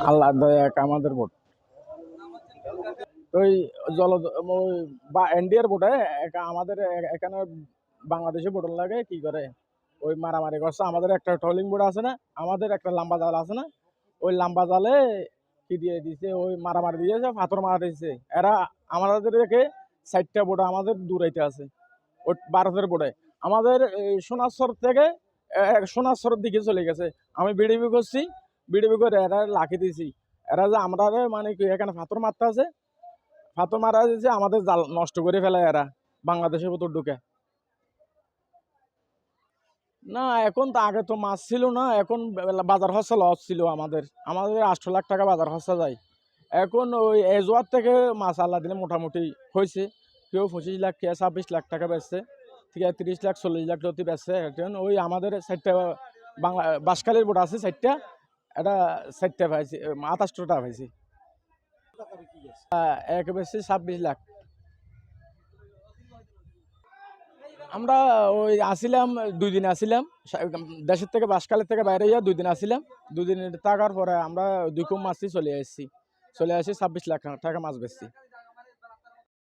আল্লাহ দয়া আমাদের ভোট ওই জল ওই বা এনডিএর ভোটে আমাদের এখানে বাংলাদেশে ভোট লাগে কি করে ওই মারামারি করছে। আমাদের একটা ট্রলিং বোর্ড আছে না, আমাদের একটা লম্বা জাল আছে না, ওই লম্বা জালে কি দিয়ে দিছে, ওই মারামারি দিয়েছে, পাথর মারা দিয়েছে। এরা আমাদের দেখে 4টা বোর্ড আমাদের দূরাইতে আছে ওই ভারতের বোর্ডে। আমাদের এই সোনাশ্বর থেকে সোনাশ্বরের দিকে চলে গেছে। আমি বিডিপি করছি, বিডিপি করে এরা লাখি দিয়েছি। এরা যে আমরা মানে কি এখানে পাথর মারতে আছে, পাথর মারা দিয়েছে, আমাদের জাল নষ্ট করে ফেলে এরা বাংলাদেশের ভিতর ঢুকে। না এখন তো আগে তো মাছ ছিল না, এখন বাজার খরচা লস ছিল আমাদের। আমাদের 8 লাখ টাকা বাজার খরচা যায়। এখন ওই এজোয়ার থেকে মাছ আল্লাহ দিলে মোটামুটি হয়েছে। কেউ 25 লাখ, কেউ 26 লাখ টাকা বেচছে, ঠিক আছে 30 লাখ 40 লাখ যদি বেচছে। এখন ওই আমাদের 4টা বাংলা বাঁশখালীর বোট আছে 4টা, এটা 4টা পাইছি, 28টা পাইছি। এক বেশি 26 লাখ। আমরা ওই আসিলাম, 2 দিন আসিলাম দেশের থেকে, বাসকালের থেকে বাইরে গিয়ে 2 দিন আসিলাম। 2 দিন থাকার পরে আমরা 2 কুম মাছই চলে আসছি। 26 লাখ টাকা মাছ বেচছি।